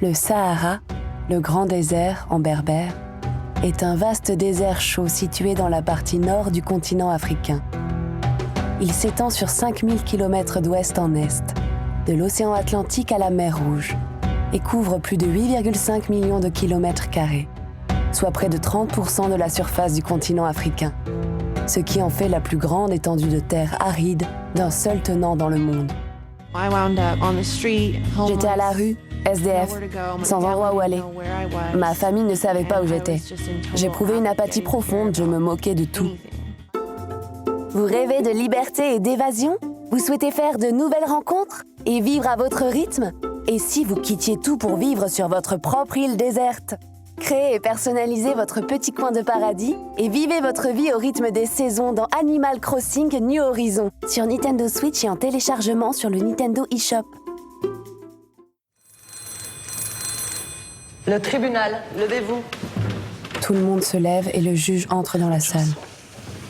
Le Sahara, le grand désert en berbère, est un vaste désert chaud situé dans la partie nord du continent africain. Il s'étend sur 5000 km d'ouest en est, de l'océan Atlantique à la mer Rouge, et couvre plus de 8,5 millions de kilomètres carrés, soit près de 30% de la surface du continent africain, ce qui en fait la plus grande étendue de terre aride d'un seul tenant dans le monde. J'étais à la rue, SDF, sans endroit où aller. Ma famille ne savait pas où j'étais. J'éprouvais une apathie profonde, je me moquais de tout. Vous rêvez de liberté et d'évasion? Vous souhaitez faire de nouvelles rencontres et vivre à votre rythme? Et si vous quittiez tout pour vivre sur votre propre île déserte? Créez et personnalisez votre petit coin de paradis et vivez votre vie au rythme des saisons dans Animal Crossing New Horizons sur Nintendo Switch et en téléchargement sur le Nintendo eShop. Le tribunal, levez-vous. Tout le monde se lève et le juge entre dans la salle.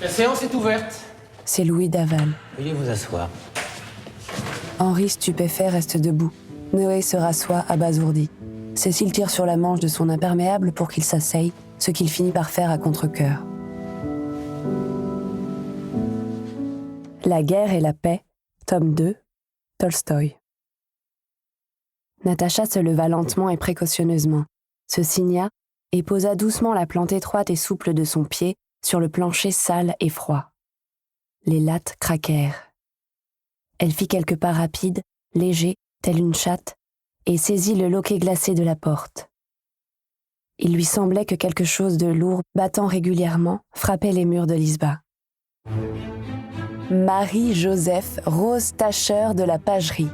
La séance est ouverte. C'est Louis Daval. Veuillez vous asseoir. Henri, stupéfait, reste debout. Noé se rassoit, abasourdi. Cécile tire sur la manche de son imperméable pour qu'il s'asseye, ce qu'il finit par faire à contre-cœur. La guerre et la paix, tome 2, Tolstoï. Natacha se leva lentement et précautionneusement, se signa et posa doucement la plante étroite et souple de son pied sur le plancher sale et froid. Les lattes craquèrent. Elle fit quelques pas rapides, légers, telle une chatte, et saisit le loquet glacé de la porte. Il lui semblait que quelque chose de lourd, battant régulièrement, frappait les murs de l'isba. Marie-Joseph Rose Tacher de la Pagerie,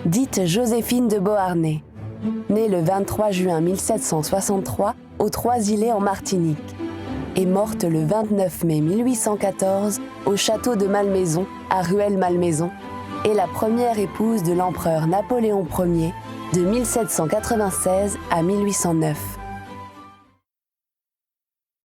dite Joséphine de Beauharnais, née le 23 juin 1763 aux Trois-Îlets en Martinique, est morte le 29 mai 1814 au château de Malmaison, à Rueil-Malmaison, est la première épouse de l'empereur Napoléon Ier de 1796 à 1809.